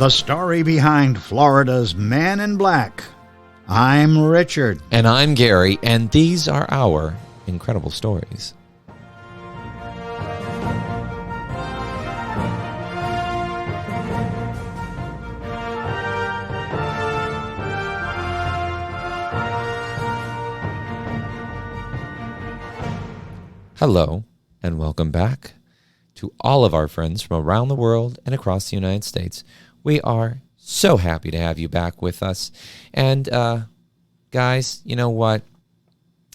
The story behind Florida's Man in Black. I'm Richard. And I'm Gary, and these are our incredible stories. Hello, and welcome back to all of our friends from around the world and across the United States. We are so happy to have you back with us. And guys, you know what?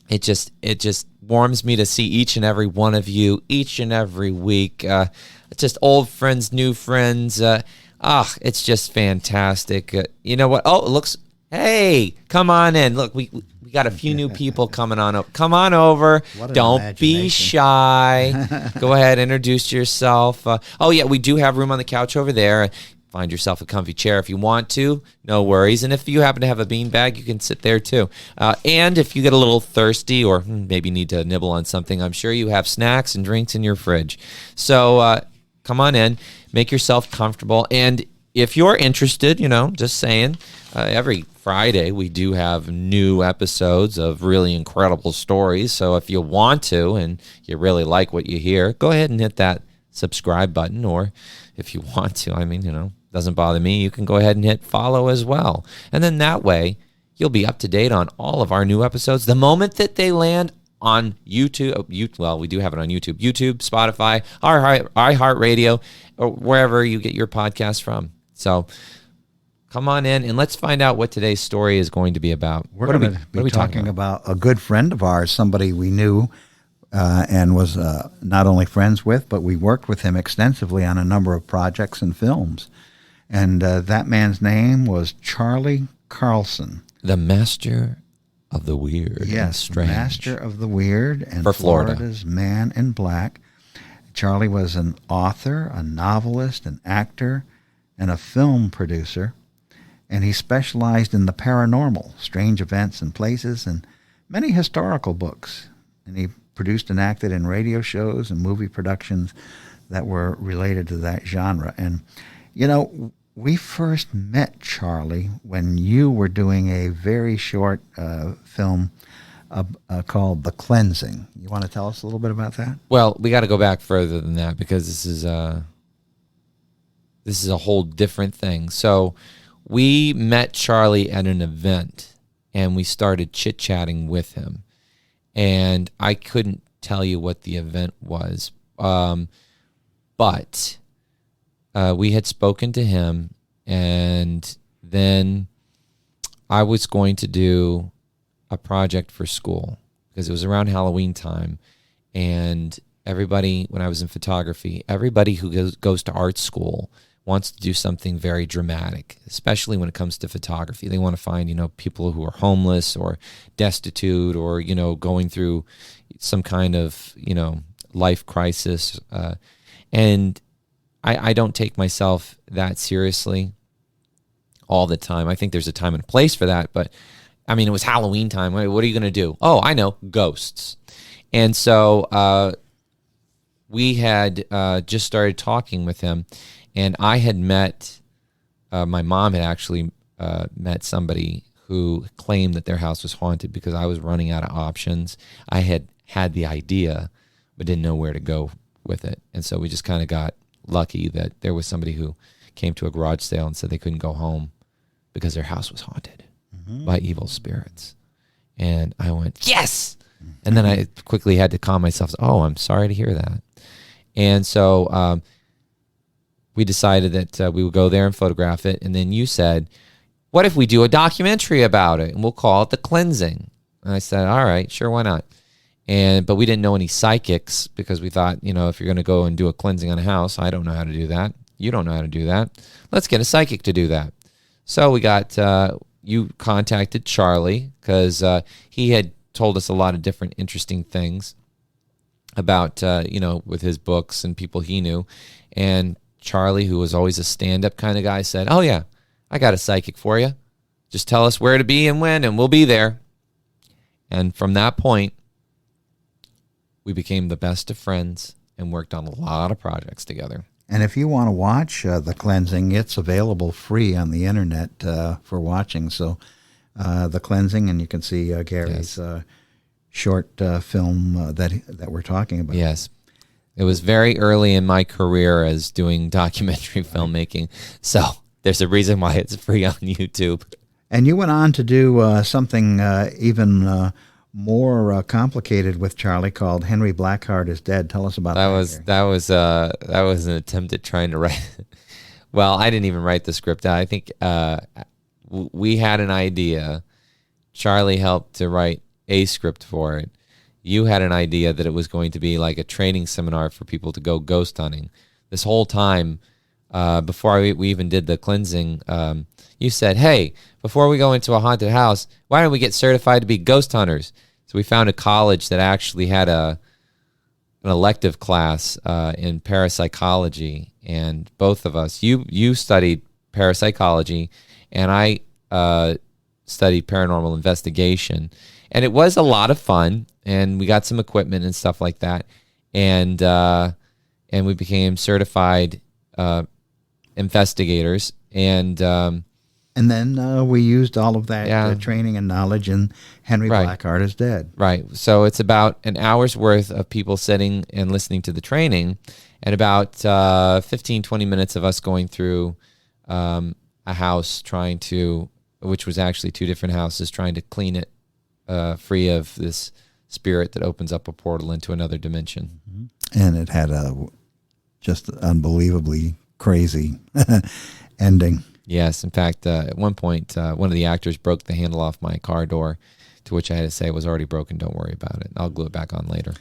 It just warms me to see each and every one of you each and every week. It's just old friends, new friends. It's just fantastic. You know what? Oh, it looks. Hey, come on in. Look, we got a few new people coming on. Come on over. Don't be shy. Go ahead, introduce yourself. We do have room on the couch over there. Find yourself a comfy chair if you want to. No worries. And if you happen to have a beanbag, you can sit there too. And if you get a little thirsty or maybe need to nibble on something, I'm sure you have snacks and drinks in your fridge. So come on in, make yourself comfortable. And if you're interested, just saying, every Friday we do have new episodes of really incredible stories. So if you want to and you really like what you hear, go ahead and hit that subscribe button. Or if you want to, doesn't bother me, you can go ahead and hit follow as well. And then that way you'll be up to date on all of our new episodes the moment that they land on YouTube. Well, we do have it on YouTube, Spotify, iHeartRadio, or wherever you get your podcast from. So come on in and let's find out what today's story is going to be about. We're going to be talking about a good friend of ours, somebody we knew and was not only friends with, but we worked with him extensively on a number of projects and films. And that man's name was Charlie Carlson. The master of the weird and strange. Master of the weird and for Florida's Man in Black. Charlie was an author, a novelist, an actor, and a film producer. And he specialized in the paranormal, strange events and places, and many historical books. And he produced and acted in radio shows and movie productions that were related to that genre. And, we first met Charlie when you were doing a very short film called The Cleansing. You want to tell us a little bit about that? Well, we got to go back further than that because this is a whole different thing. So we met Charlie at an event, and we started chit-chatting with him. And I couldn't tell you what the event was, but we had spoken to him, and then I was going to do a project for school because it was around Halloween time, and everybody, when I was in photography, everybody who goes to art school wants to do something very dramatic, especially when it comes to photography. They want to find, people who are homeless or destitute or, going through some kind of, life crisis. And I don't take myself that seriously all the time. I think there's a time and place for that, but it was Halloween time. What are you going to do? Oh, I know, ghosts. And so we had just started talking with him. And I had met, my mom had actually met somebody who claimed that their house was haunted because I was running out of options. I had the idea, but didn't know where to go with it. And so we just kind of got lucky that there was somebody who came to a garage sale and said they couldn't go home because their house was haunted by evil spirits. And I went, yes! And then I quickly had to calm myself. Oh, I'm sorry to hear that. And so we decided that we would go there and photograph it. And then you said, what if we do a documentary about it? And we'll call it The Cleansing. And I said, all right, sure, why not? But we didn't know any psychics because we thought, if you're going to go and do a cleansing on a house, I don't know how to do that. You don't know how to do that. Let's get a psychic to do that. So we got, you contacted Charlie because he had told us a lot of different interesting things about, with his books and people he knew. And Charlie, who was always a stand-up kind of guy, said, oh, yeah, I got a psychic for you. Just tell us where to be and when, and we'll be there. And from that point, we became the best of friends and worked on a lot of projects together. And if you want to watch The Cleansing, it's available free on the internet for watching. So The Cleansing, and you can see Gary's short film that we're talking about. Yes. It was very early in my career as doing documentary filmmaking. So there's a reason why it's free on YouTube. And you went on to do something even more complicated with Charlie called Henry Blackheart is Dead. Tell us about that. That was an attempt at trying to write. Well, I didn't even write the script. I think we had an idea. Charlie helped to write a script for it. You had an idea that it was going to be like a training seminar for people to go ghost hunting. This whole time, before we even did The Cleansing, you said, hey, before we go into a haunted house, why don't we get certified to be ghost hunters? So we found a college that actually had an elective class in parapsychology, and both of us, you studied parapsychology, and I studied paranormal investigation. And it was a lot of fun, and we got some equipment and stuff like that, and we became certified investigators, and then we used all of that training and knowledge in Henry Blackheart is Dead. Right. So it's about an hour's worth of people sitting and listening to the training, and about 15, 20 minutes of us going through a house which was actually two different houses, trying to clean it free of this spirit that opens up a portal into another dimension. Mm-hmm. And it had a just unbelievably crazy ending. Yes. In fact, at one point, one of the actors broke the handle off my car door, to which I had to say it was already broken. Don't worry about it. I'll glue it back on later.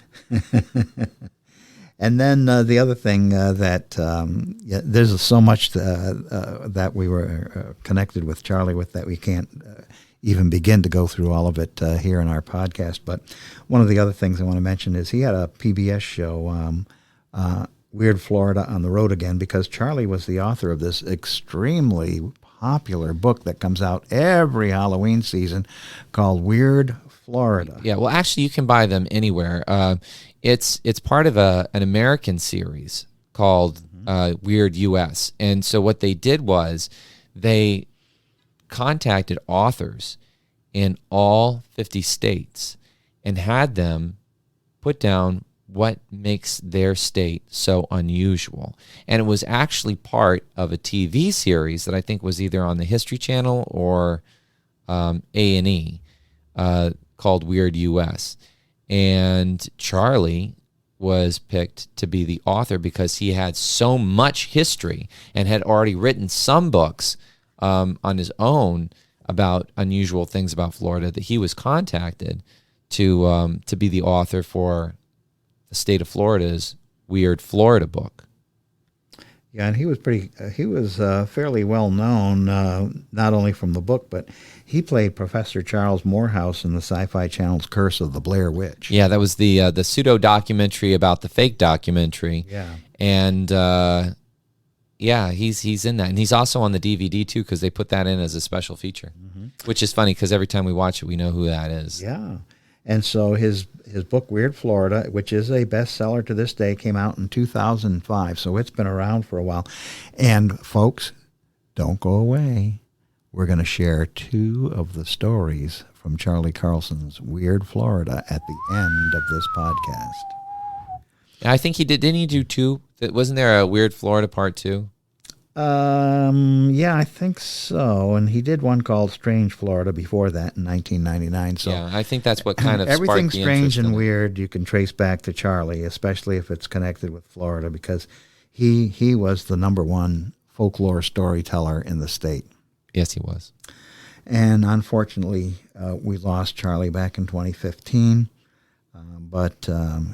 And then the other thing there's so much that we were connected with Charlie with that we can't even begin to go through all of it here in our podcast. But one of the other things I want to mention is he had a PBS show, Weird Florida on the Road Again, because Charlie was the author of this extremely popular book that comes out every Halloween season called Weird Florida. Yeah, well, actually, you can buy them anywhere. It's part of an American series called Weird US. And so what they did was they contacted authors in all 50 states and had them put down what makes their state so unusual. And it was actually part of a TV series that I think was either on the History Channel or A&E called Weird US. And Charlie was picked to be the author because he had so much history and had already written some books on his own about unusual things about Florida that he was contacted to be the author for the state of Florida's Weird Florida book. Yeah, and he was fairly well known, not only from the book, but he played Professor Charles Morehouse in the Sci-Fi Channel's Curse of the Blair Witch. Yeah, that was the pseudo documentary about the fake documentary. Yeah, and he's in that, and he's also on the DVD too because they put that in as a special feature, which is funny because every time we watch it, we know who that is. Yeah. And so his book, Weird Florida, which is a bestseller to this day, came out in 2005. So it's been around for a while. And folks, don't go away. We're going to share two of the stories from Charlie Carlson's Weird Florida at the end of this podcast. I think he did. Didn't he do two? Wasn't there a Weird Florida part 2? Yeah, I think so. And he did one called Strange Florida before that in 1999. So yeah, I think that's what kind of everything sparked the strange and interest in it. weird you can trace back to Charlie, especially if it's connected with Florida, because he was the number one folklore storyteller in the state. Yes, he was. And unfortunately, we lost Charlie back in 2015, but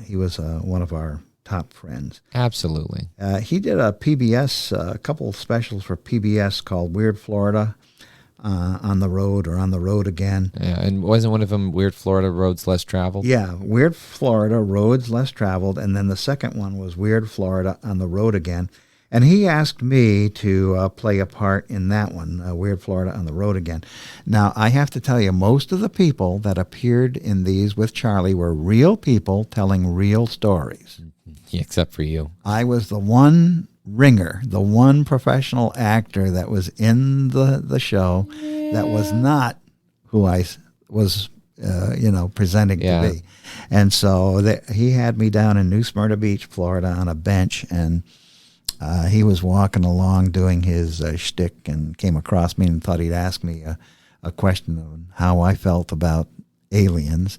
he was one of our top friends. Absolutely. He did a couple of specials for PBS called Weird Florida on the Road or On the Road Again. Yeah, and wasn't one of them Weird Florida Roads Less Traveled? Yeah, Weird Florida Roads Less Traveled, and then the second one was Weird Florida On the Road Again. And he asked me to play a part in that one, Weird Florida On the Road Again. Now, I have to tell you, most of the people that appeared in these with Charlie were real people telling real stories. Yeah, except for you. I was the one ringer, the one professional actor that was in the show that was not who I was, presenting to be. And so he had me down in New Smyrna Beach, Florida, on a bench, and he was walking along doing his shtick and came across me and thought he'd ask me a question on how I felt about aliens.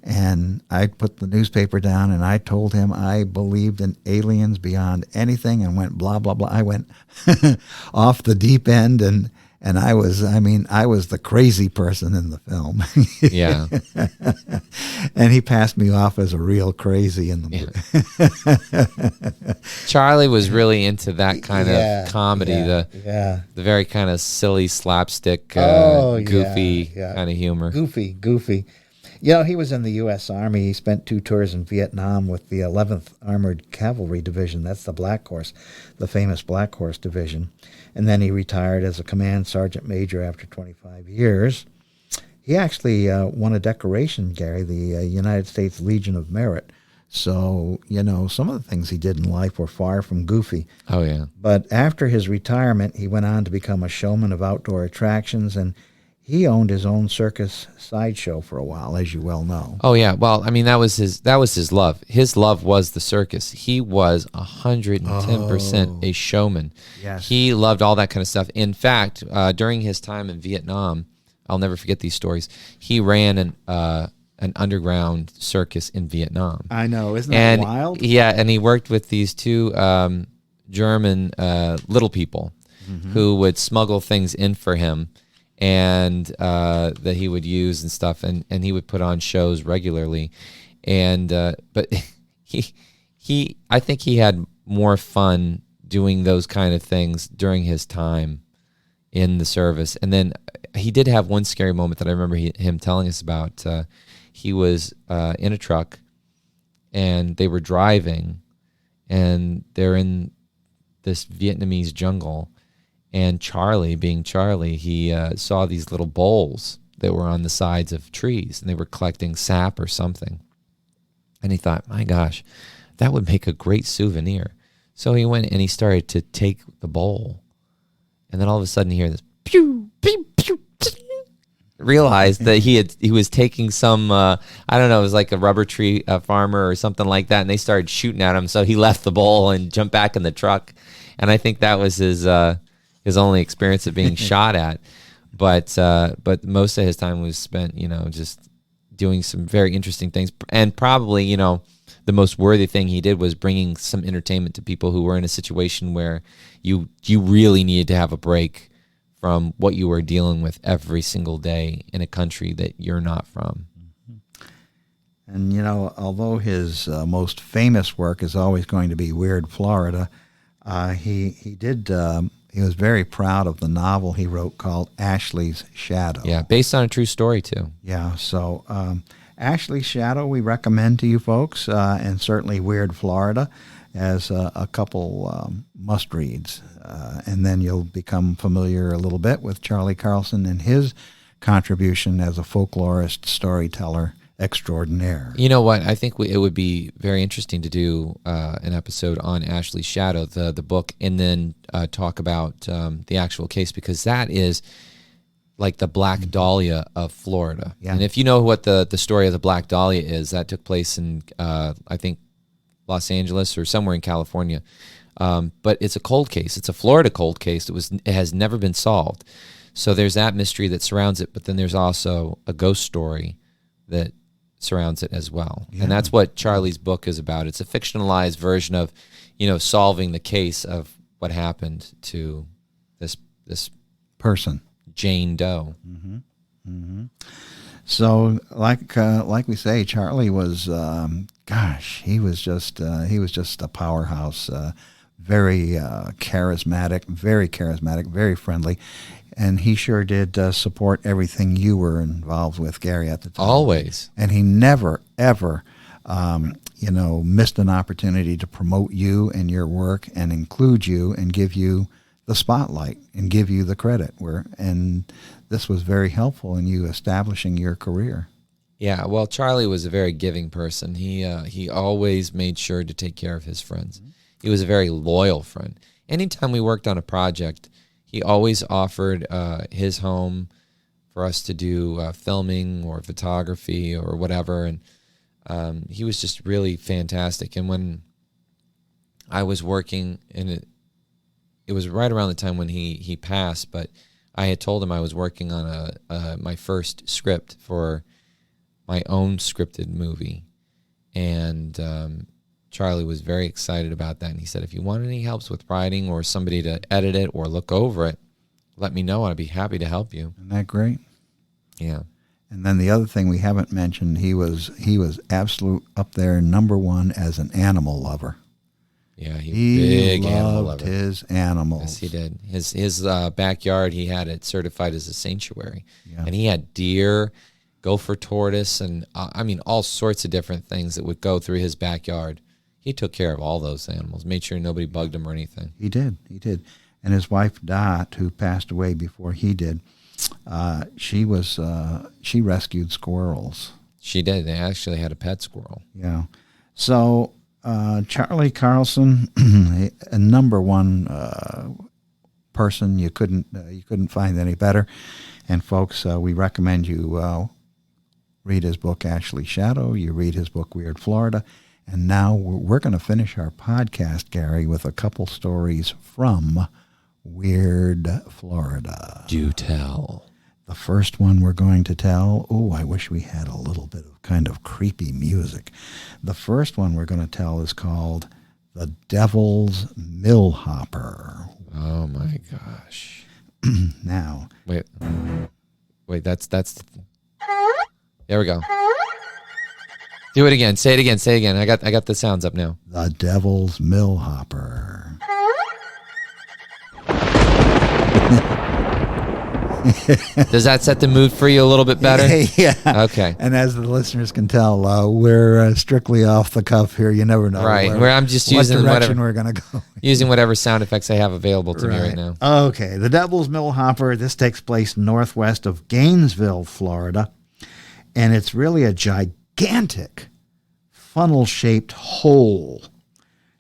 And I put the newspaper down and I told him I believed in aliens beyond anything and went blah, blah, blah. I went off the deep end and I was the crazy person in the film. Yeah. And he passed me off as a real crazy in the movie. Charlie was really into that kind of comedy, the very kind of silly slapstick, goofy kind of humor. Goofy. He was in the U.S. Army. He spent 2 tours in Vietnam with the 11th Armored Cavalry Division. That's the Black Horse, the famous Black Horse Division. And then he retired as a command sergeant major after 25 years. He actually won a decoration, Gary, the United States Legion of Merit. So, some of the things he did in life were far from goofy. Oh, yeah. But after his retirement, he went on to become a showman of outdoor attractions, and he owned his own circus sideshow for a while, as you well know. Oh yeah, well, I mean that was his love. His love was the circus. He was 110% a showman. Yes. He loved all that kind of stuff. In fact, during his time in Vietnam, I'll never forget these stories. He ran an underground circus in Vietnam. I know, isn't that wild? Yeah, and he worked with these 2 German little people who would smuggle things in for him. And that he would use and stuff, and he would put on shows regularly, and but I think he had more fun doing those kind of things during his time in the service. And then he did have one scary moment that I remember him telling us about. He was in a truck, and they were driving, and they're in this Vietnamese jungle. And Charlie, being Charlie, he saw these little bowls that were on the sides of trees, and they were collecting sap or something. And he thought, my gosh, that would make a great souvenir. So he went and he started to take the bowl. And then all of a sudden you hear this, pew, pew, pew, pew. Realized that he was taking some, I don't know, it was like a rubber tree farmer or something like that, and they started shooting at him. So he left the bowl and jumped back in the truck. And I think that was his only experience of being shot at, but most of his time was spent, just doing some very interesting things, and probably, the most worthy thing he did was bringing some entertainment to people who were in a situation where you really needed to have a break from what you were dealing with every single day in a country that you're not from. And although his most famous work is always going to be Weird Florida, he was very proud of the novel he wrote called Ashley's Shadow. Yeah, based on a true story, too. Yeah, so Ashley's Shadow we recommend to you folks, and certainly Weird Florida as a couple must-reads. And then you'll become familiar a little bit with Charlie Carlson and his contribution as a folklorist, storyteller extraordinaire. You know what? I think it would be very interesting to do an episode on Ashley's Shadow, the book, and then talk about the actual case, because that is like the Black Dahlia of Florida. Yeah. And if you know what the story of the Black Dahlia is, that took place in, I think, Los Angeles or somewhere in California. But it's a cold case. It's a Florida cold case. It has never been solved. So there's that mystery that surrounds it, but then there's also a ghost story that surrounds it as well. Yeah. And that's what Charlie's book is about. It's a fictionalized version of, solving the case of what happened to this person, Jane Doe. Mm-hmm. Mm-hmm. So, like we say, Charlie was, he was just a powerhouse. Very charismatic, very friendly. And he sure did support everything you were involved with, Gary, at the time. Always. And he never, ever, missed an opportunity to promote you and your work and include you and give you the spotlight and give you the credit. And this was very helpful in you establishing your career. Yeah, well, Charlie was a very giving person. He always made sure to take care of his friends. he was a very loyal friend. Anytime we worked on a project, he always offered his home for us to do filming or photography or whatever. And he was just really fantastic. And when I was working, and it was right around the time when he passed, but I had told him I was working on my first script for my own scripted movie. And Charlie was very excited about that. And he said, if you want any helps with writing or somebody to edit it or look over it, let me know. I'd be happy to help you. Isn't that great? Yeah. And then the other thing we haven't mentioned, he was absolute up there #1 as an animal lover. Yeah, He big animal loved lover. his animals. Yes, he did. His backyard, he had it certified as a sanctuary. Yeah. And he had deer, gopher tortoise, and all sorts of different things that would go through his backyard. He took care of all those animals, made sure nobody bugged him or anything. He did. And his wife Dot, who passed away before he did, she rescued squirrels. She did. They actually had a pet squirrel. Yeah. So Charlie Carlson, a #1 person. You couldn't find any better. And folks, we recommend you read his book Ashley Shadow. You read his book Weird Florida. And now we're going to finish our podcast, Gary, with a couple stories from Weird Florida. Do tell. The first one we're going to tell, I wish we had a little bit of kind of creepy music. The first one we're going to tell is called The Devil's Millhopper. Oh, my gosh. Now. Wait, that's... There we go. Do it again. Say it again. I got the sounds up now. The Devil's Millhopper. Does that set the mood for you a little bit better? Yeah. Okay. And as the listeners can tell, we're strictly off the cuff here. You never know. Right. Where I'm just what using direction whatever we're going to go. Using whatever sound effects I have available to me right now. Okay. The Devil's Millhopper. This takes place northwest of Gainesville, Florida. And it's really a gigantic funnel-shaped hole.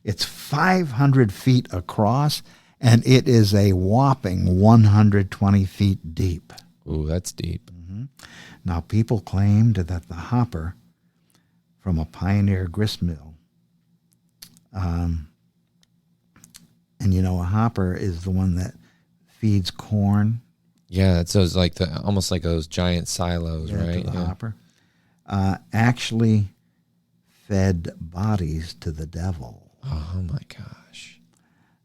It's 500 feet across, and it is a whopping 120 feet deep. Ooh, that's deep. Mm-hmm. Now, people claimed that the hopper from a pioneer grist mill, and a hopper is the one that feeds corn. Yeah, it's those almost like those giant silos, right? To the hopper. Actually fed bodies to the devil. Oh my gosh!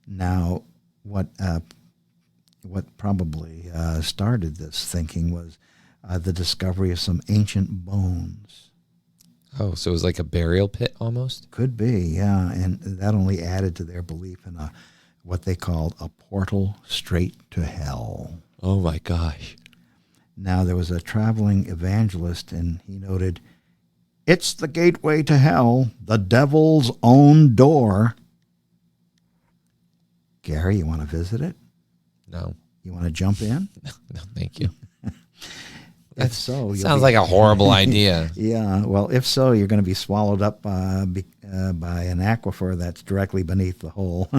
Now, what probably started this thinking was the discovery of some ancient bones. Oh, so it was like a burial pit almost? Could be, yeah, and that only added to their belief in what they called a portal straight to hell. Oh my gosh! Now, there was a traveling evangelist, and he noted, "It's the gateway to hell, the devil's own door." Gary, you want to visit it? No. You want to jump in? No, thank you. If so, sounds like a horrible idea. Yeah, well, if so, you're going to be swallowed up by an aquifer that's directly beneath the hole.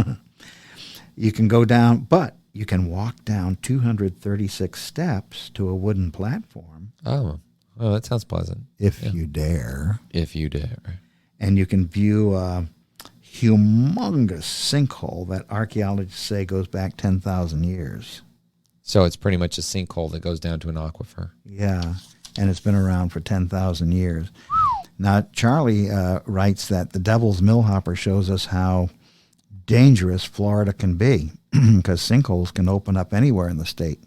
You can go down, but you can walk down 236 steps to a wooden platform. Oh, that sounds pleasant. If you dare. If you dare. And you can view a humongous sinkhole that archaeologists say goes back 10,000 years. So it's pretty much a sinkhole that goes down to an aquifer. Yeah, and it's been around for 10,000 years. Now, Charlie writes that the Devil's Millhopper shows us how dangerous Florida can be because sinkholes can open up anywhere in the state.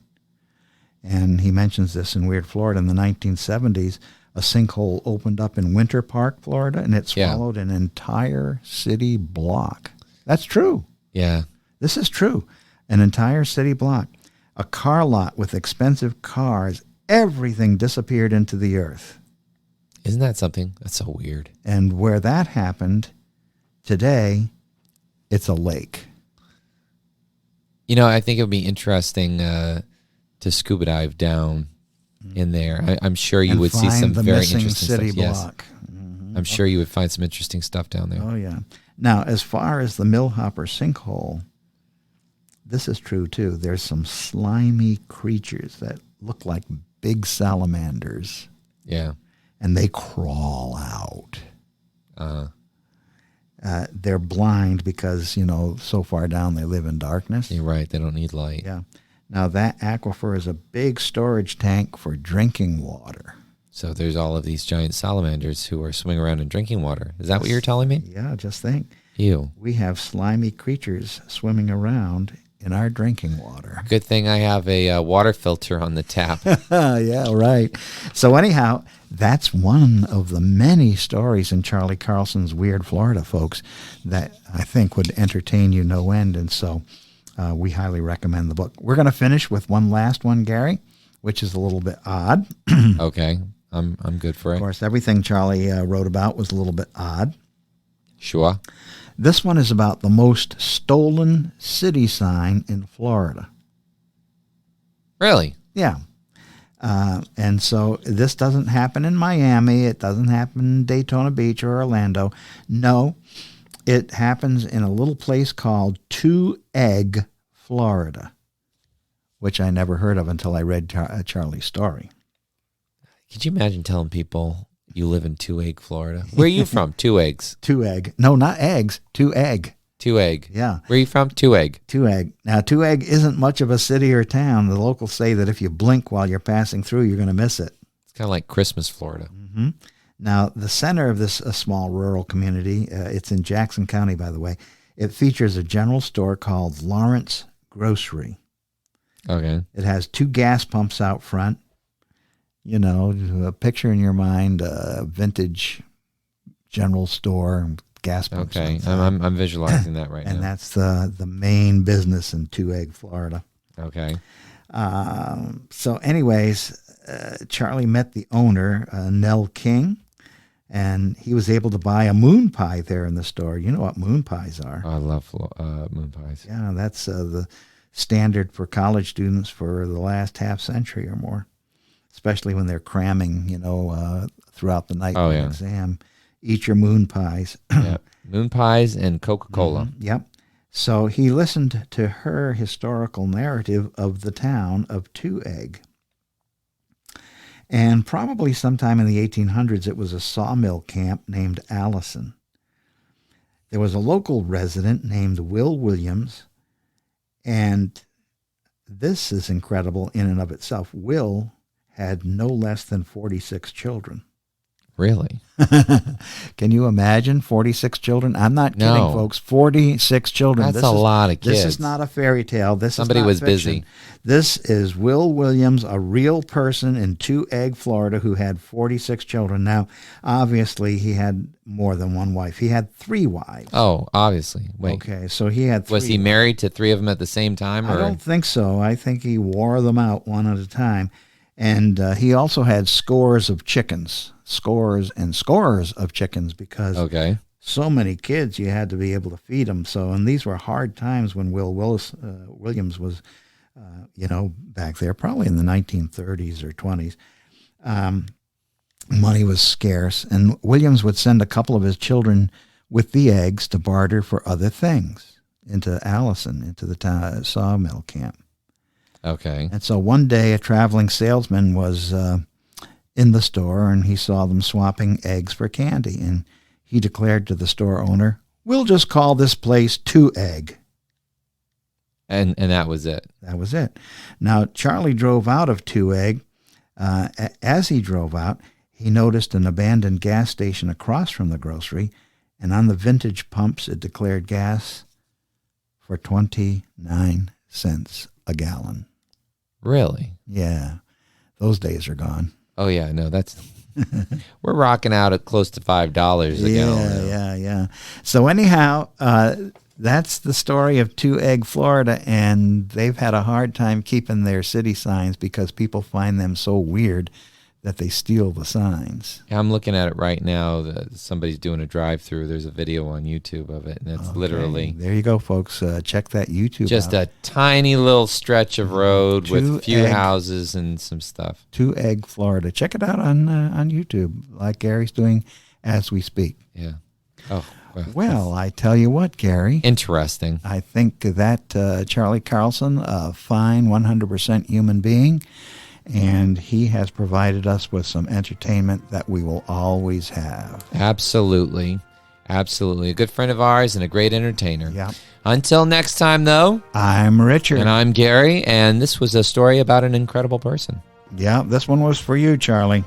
And he mentions this in Weird Florida. In the 1970s, a sinkhole opened up in Winter Park, Florida, and it swallowed an entire city block. That's true. Yeah. This is true. An entire city block. A car lot with expensive cars, everything disappeared into the earth. Isn't that something? That's so weird. And where that happened, today, it's a lake. I think it would be interesting to scuba dive down in there. I'm sure you would see some very interesting city stuff. block. Yes. I'm sure you would find some interesting stuff down there. Oh, yeah. Now, as far as the Millhopper sinkhole, this is true too. There's some slimy creatures that look like big salamanders, Yeah. and they crawl out. Uh, They're blind because, so far down they live in darkness. you're right. They don't need light. Yeah. Now, that aquifer is a big storage tank for drinking water. So there's all of these giant salamanders who are swimming around in drinking water. Is that what you're telling me? Yeah, just think. Ew. We have slimy creatures swimming around in our drinking water. Good thing I have a water filter on the tap. Yeah, right. So anyhow, that's one of the many stories in Charlie Carlson's Weird Florida, folks, that I think would entertain you no end. And so we highly recommend the book. We're going to finish with one last one, Gary, which is a little bit odd. Okay. I'm good for Of it. course, everything Charlie wrote about was a little bit odd. Sure. This one is about the most stolen city sign in Florida. Really? Yeah. And so this doesn't happen in Miami. It doesn't happen in Daytona Beach or Orlando. No, it happens in a little place called Two Egg, Florida, which I never heard of until I read Charlie's story. Could you imagine telling people you live in Two Egg, Florida? Where are you from? Two Eggs. Two Egg. No, not eggs. Two Egg. Two Egg. Yeah. Where are you from? Two Egg. Two Egg. Now, Two Egg isn't much of a city or town. The locals say that if you blink while you're passing through, you're going to miss it. It's kind of like Christmas, Florida. Mm-hmm. Now, the center of this small rural community, it's in Jackson County, by the way. It features a general store called Lawrence Grocery. Okay. It has 2 gas pumps out front. A picture in your mind, a vintage general store, gas pumps. Okay. outside. I'm visualizing that right And now. that's the main business in Two Egg, Florida. Okay. So anyways, Charlie met the owner, Nell King, and he was able to buy a moon pie there in the store. You know what moon pies are. I love moon pies. Yeah, that's the standard for college students for the last half century or more, especially when they're cramming, throughout the night Oh, for an yeah. exam. Eat your moon pies. Yep. Moon pies and Coca-Cola. Yep. So he listened to her historical narrative of the town of Two Egg. And probably sometime in the 1800s, it was a sawmill camp named Allison. There was a local resident named Will Williams, and this is incredible in and of itself. Will had no less than 46 children. Really? Can you imagine 46 children? I'm not kidding, No. folks. 46 children. That's a lot of kids. This is not a fairy tale. Somebody is not was fiction. busy. This is Will Williams, a real person in Two Egg, Florida, who had 46 children. Now, obviously, he had more than one wife. He had 3 wives. Oh, obviously. Wait. Okay, so he had 3. Was he married to 3 of them at the same time? I Or don't think so. I think he wore them out one at a time. And he also had scores of chickens, scores and scores of chickens, because Okay. so many kids, you had to be able to feed them. So, and these were hard times when Williams was, back there, probably in the 1930s or 20s. Money was scarce, and Williams would send a couple of his children with the eggs to barter for other things into Allison, into the sawmill camp. Okay. And so one day a traveling salesman was in the store, and he saw them swapping eggs for candy. And he declared to the store owner, "We'll just call this place Two Egg." And that was it. That was it. Now, Charlie drove out of Two Egg. As he drove out, he noticed an abandoned gas station across from the grocery, and on the vintage pumps it declared gas for 29 cents a gallon. Really? Yeah, those days are gone. Oh, yeah. No, that's... We're rocking out at close to $5 a gallon. Yeah. So anyhow, that's the story of Two Egg, Florida, and they've had a hard time keeping their city signs because people find them so weird that they steal the signs. I'm looking at it right now. Somebody's doing a drive-through. There's a video on YouTube of it, and it's literally There you go, folks. Check that YouTube just out. a tiny little stretch of road with Two a few Egg. houses and some stuff. Two Egg, Florida. Check it out on YouTube, like Gary's doing as we speak. Yeah. Oh, Well, I tell you what, Gary. interesting. I think that Charlie Carlson, a fine 100% human being, and he has provided us with some entertainment that we will always have. Absolutely. Absolutely. A good friend of ours and a great entertainer. Yeah. Until next time, though, I'm Richard. and I'm Gary, and this was a story about an incredible person. Yeah, this one was for you, Charlie.